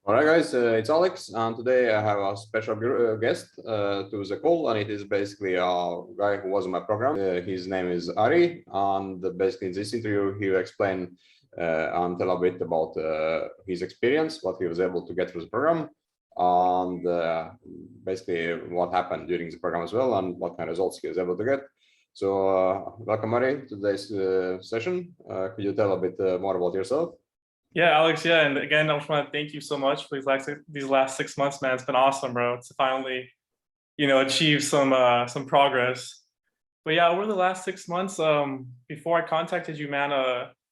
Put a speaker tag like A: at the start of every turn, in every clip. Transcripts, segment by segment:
A: All right, guys, it's Alex, and today I have a special guest to the call, and it is basically a guy who was in my program. His name is Ari, and basically in this interview, he will explain and tell a bit about his experience, what he was able to get through the program, and basically what happened during the program as well, and what kind of results he was able to get. So welcome, Ari, to today's session. Could you tell a bit more about yourself?
B: Yeah, Alex. Yeah, and again, I just want to thank you so much for these last 6 months, man. It's been awesome, bro. To finally, achieve some progress. But yeah, over the last 6 months, before I contacted you, man,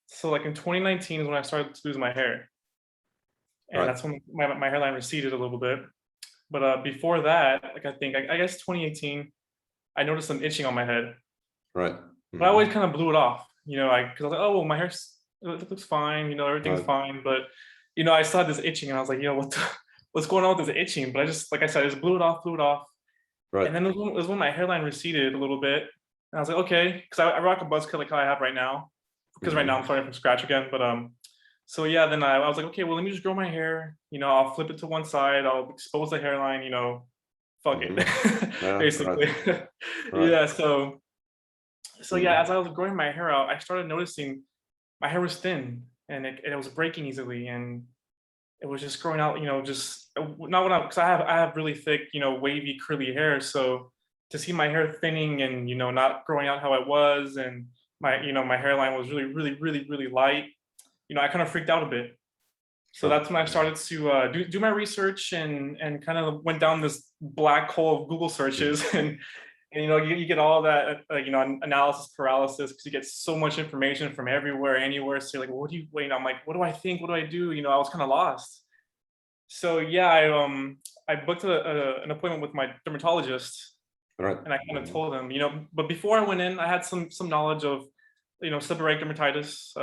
B: so like in 2019 is when I started to lose my hair, and
A: Right.
B: that's when my hairline receded a little bit. But before that, like I guess 2018, I noticed some itching on my head,
A: Right.
B: but I always kind of blew it off, because I was like, oh well, my hair's it looks fine, everything's
A: Right.
B: fine. But I still had this itching, and I was like, what's going on with this itching? But I just, like I said, I just blew it off.
A: Right.
B: And then it was when my hairline receded a little bit, and I was like, okay, because I rock a buzz cut like how I have right now, because right now I'm starting from scratch again. But so yeah, then I was like, okay, well, let me just grow my hair. I'll flip it to one side, I'll expose the hairline. Fuck it,
A: Yeah,
B: basically.
A: right.
B: Yeah. So yeah, as I was growing my hair out, I started noticing my hair was thin, and it was breaking easily, and it was just growing out, just not what because I have really thick, wavy curly hair. So to see my hair thinning and not growing out how it was, and my hairline was really really really really light, I kind of freaked out a bit. So that's when I started to do my research, and kind of went down this black hole of Google searches. And you get all that analysis paralysis, because you get so much information from everywhere, anywhere. So you're like, well, what do you wait? I'm like, what do I think? What do I do? I was kind of lost. So yeah, I booked an appointment with my dermatologist,
A: Right.
B: and I kind of told him, but before I went in, I had some knowledge of seborrheic dermatitis,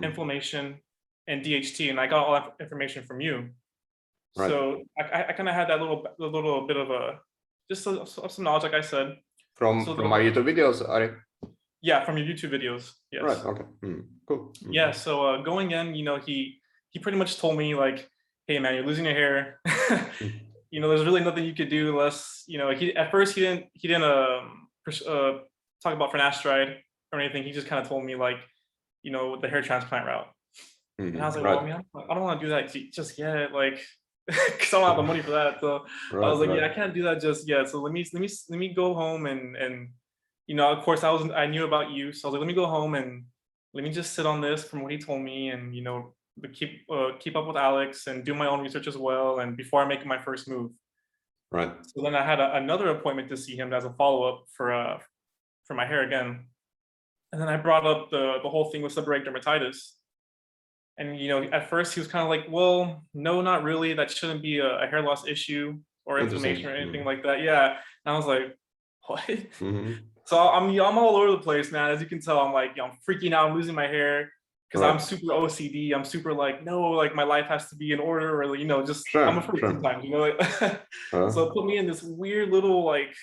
B: inflammation, and DHT, and I got all that information from you.
A: Right.
B: So I kind of had that little bit of some knowledge, like I said.
A: From my YouTube videos, Ari?
B: Yeah, from your YouTube videos. Yes.
A: Right. Okay. Cool.
B: Yeah. So going in, he pretty much told me like, hey man, you're losing your hair. There's really nothing you could do unless he at first he didn't talk about finasteride or anything. He just kind of told me like, the hair transplant route. And I was like, well, I mean, I don't want to do that just yet, like, because I don't have the money for that. So I was like, yeah, I can't do that just yet. So let me go home, and of course I knew about you, so I was like, let me go home and let me just sit on this from what he told me, and keep up with Alex and do my own research as well, and before I make my first move.
A: Right.
B: So then I had another appointment to see him as a follow-up for my hair again, and then I brought up the whole thing with seborrheic dermatitis. And at first he was kind of like, well, no, not really. That shouldn't be a hair loss issue or inflammation or anything like that. Yeah. And I was like, what? So I'm all over the place, man. As you can tell, I'm like, I'm freaking out. I'm losing my hair because I'm super OCD. I'm super like, no, like my life has to be in order, or just I'm a freak sometimes, So it put me in this weird little like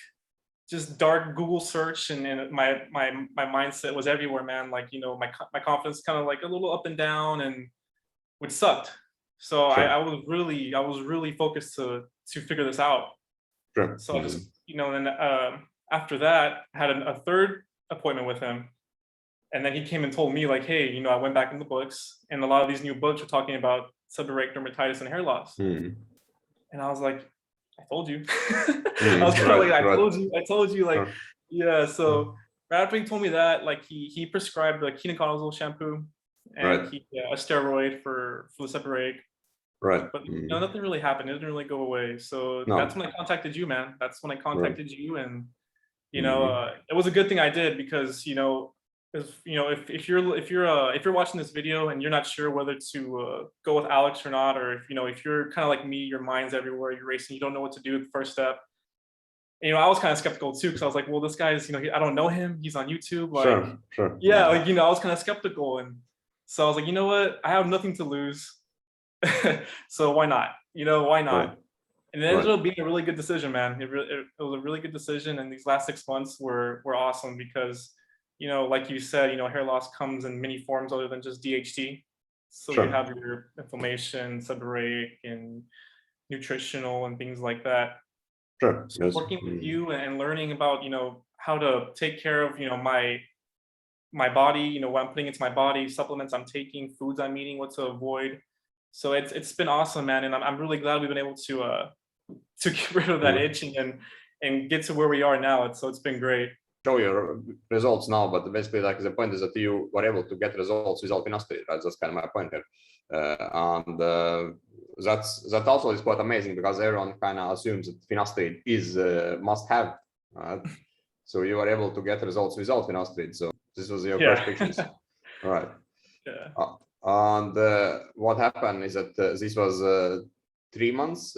B: just dark Google search, and my mindset was everywhere, man. Like, my confidence kind of like a little up and down, and which sucked. So I was really focused to figure this out. So I just, and after that, I had a third appointment with him. And then he came and told me like, hey, I went back in the books, and a lot of these new books are talking about seborrheic dermatitis and hair loss. And I was like, I told you. I was kind of like, I told you, like, yeah. So right after he told me that, like, he prescribed like ketoconazole shampoo and a steroid for the seborrheic.
A: Right.
B: But nothing really happened. It didn't really go away. So that's when I contacted you, man. That's when I contacted you, and it was a good thing I did, because if you're watching this video and you're not sure whether to go with Alex or not, or if you're kind of like me, your mind's everywhere, you're racing, you don't know what to do the first step. I was kind of skeptical too, because I was like, well, this guy's I don't know him, he's on YouTube, like yeah, like I was kind of skeptical, and so I was like, you know what, I have nothing to lose, so why not? Why not? And it ended up being a really good decision, man. It was a really good decision, and these last 6 months were awesome, because like you said, hair loss comes in many forms other than just DHT. So you
A: Sure.
B: have your inflammation, seborrheic, and nutritional and things like that.
A: Sure.
B: So
A: Yes.
B: working with you and learning about, how to take care of, my body, what I'm putting into my body, supplements I'm taking, foods I'm eating, what to avoid. So it's been awesome, man, and I'm really glad we've been able to get rid of that
A: Mhm.
B: itching and get to where we are now. It's been great.
A: Show your results now, but basically, like the point is that you were able to get results without finasteride, right? That's kind of my point here, and that also is quite amazing because everyone kind of assumes that finasteride is must have, right? So you were able to get results without finasteride. So this was your first
B: Yeah.
A: patients, right?
B: Yeah.
A: And what happened is that this was 3 months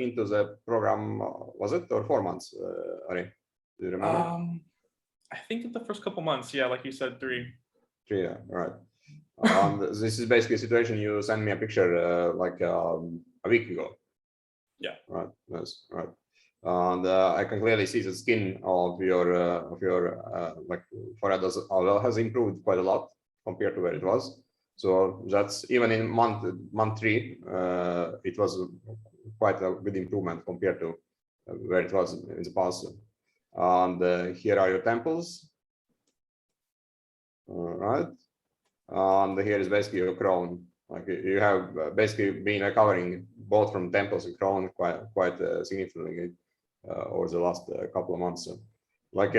A: into the program, was it, or 4 months? Ari, do you remember?
B: I think in the first couple months, yeah, like you said, 3.
A: 3, yeah, right. And this is basically a situation you sent me a picture like a week ago.
B: Yeah.
A: Right. Yes. Right. And I can clearly see the skin of your like forehead has improved quite a lot compared to where it was. So that's even in month 3, it was quite a good improvement compared to where it was in the past. And here are your temples. All right. And here is basically your crown. Like you have basically been recovering both from temples and crown quite significantly over the last couple of months. So, like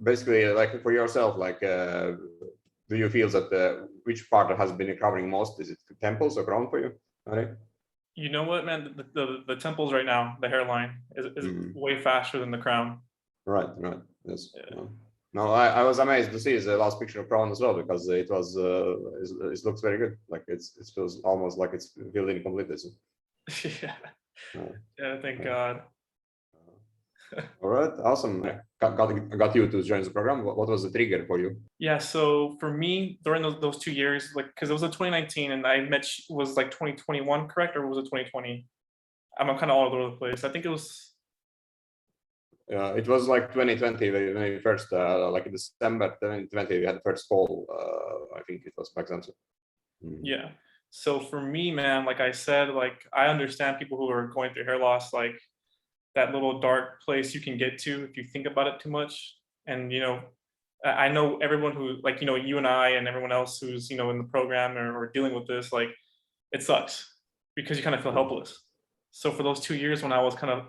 A: basically, like for yourself, like do you feel that which part has been recovering most? Is it temples or crown for you? Right.
B: You know what, man? The temples right now, the hairline is way faster than the crown.
A: Right. Right. Yes.
B: Yeah.
A: No, I was amazed to see the last picture of crown as well because it was it looks very good. Like it feels almost like it's filled in completely. So,
B: Yeah.
A: uh,
B: Yeah, thank
A: uh,
B: God.
A: all right, awesome. Got you to join the program. What was the trigger for you?
B: Yeah, so for me, during those 2 years, like, because it was in 2019 and I met, was like 2021, correct? Or was it 2020? I'm kind of all over the place. I think it was,
A: It was like 2020 when we first, like in December 2020, we had the first call. I think it was back then. So.
B: yeah. So for me, man, like I said, like I understand people who are going through hair loss, like that little dark place you can get to if you think about it too much. And, I know everyone who, like, you and I and everyone else who's, in the program or dealing with this, like, it sucks because you kind of feel helpless. So for those 2 years when I was kind of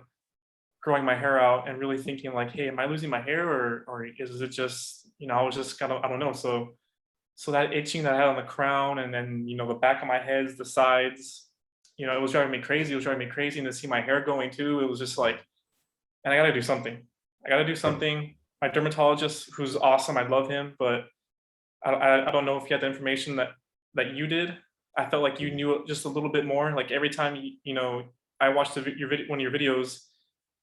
B: growing my hair out and really thinking like, hey, am I losing my hair or is it just, I was just kind of, I don't know. So that itching that I had on the crown and then, the back of my head, the sides, it was driving me crazy. It was driving me crazy. And to see my hair going too, it was just like, and I got to do something. I got to do something. My dermatologist, who's awesome, I love him, but I don't know if he had the information that you did. I felt like you knew just a little bit more. Like every time I watched one of your videos,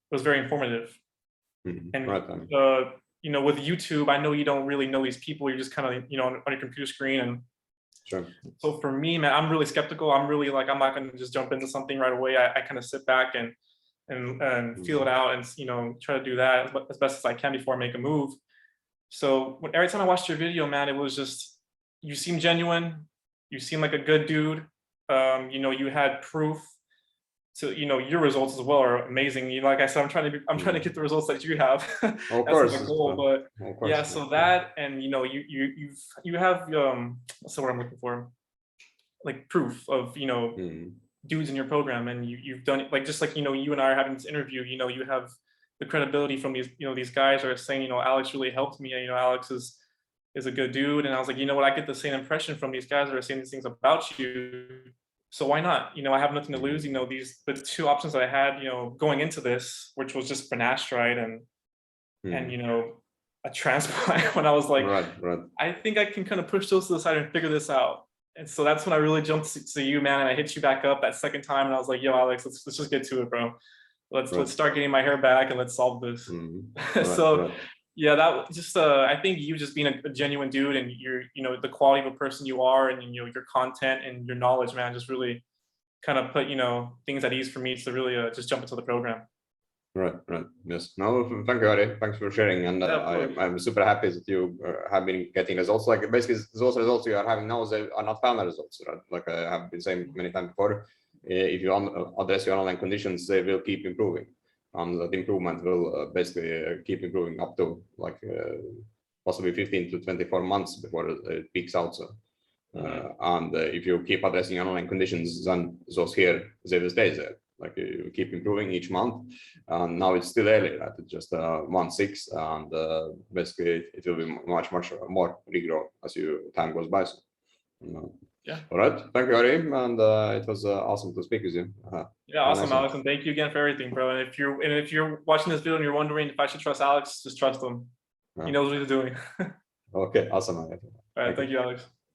B: it was very informative. And
A: Right.
B: with YouTube, I know you don't really know these people. You're just kind of on your computer screen, and
A: Sure.
B: so for me, man, I'm really skeptical. I'm really like I'm not going to just jump into something right away. I kind of sit back and feel it out and try to do that as best as I can before I make a move. So every time I watched your video, man, it was just you seem genuine. You seem like a good dude. You had proof. So your results as well are amazing. Like I said, I'm trying to get the results that you have.
A: Of
B: That's
A: course.
B: my goal. But
A: Of course.
B: yeah, so that and you have what's the word I'm looking for? Like proof of dudes in your program, and you've done it, like just like you and I are having this interview. You have the credibility from these guys are saying Alex really helped me. Alex is a good dude, and I was like, what, I get the same impression from these guys that are saying these things about you. So why not? I have nothing to lose. The 2 options that I had, going into this, which was just finasteride and a transplant. When I was like,
A: right.
B: I think I can kind of push those to the side and figure this out. And so that's when I really jumped to you, man. And I hit you back up that second time, and I was like, "Yo, Alex, let's just get to it, bro. Let's start getting my hair back and let's solve this." So yeah, that just I think you just being a genuine dude and you're the quality of a person you are and your content and your knowledge, man, just really kind of put things at ease for me to really just jump into the program.
A: Right. Yes. No, thank you, Ari. Thanks for sharing. And
B: Yeah, of course.
A: I'm super happy that you have been getting results. Like basically, those results you are having now, they are not final results, right? Like I have been saying many times before, if you address your underlying conditions, they will keep improving. And that improvement will basically keep improving up to like possibly 15 to 24 months before it peaks out. So. And if you keep addressing underlying conditions, then those here, they will stay there. Like you keep improving each month, and now it's still early, right? It's just month 6, and basically it will be much more regrow as time goes by. So,
B: Yeah.
A: All right. Thank you, Ari, and it was awesome to speak with you.
B: Yeah, awesome, Alex, and thank you again for everything, bro. And if you're watching this video and you're wondering if I should trust Alex, just trust him. He knows what he's doing.
A: Okay, awesome.
B: All right, thank you, Alex.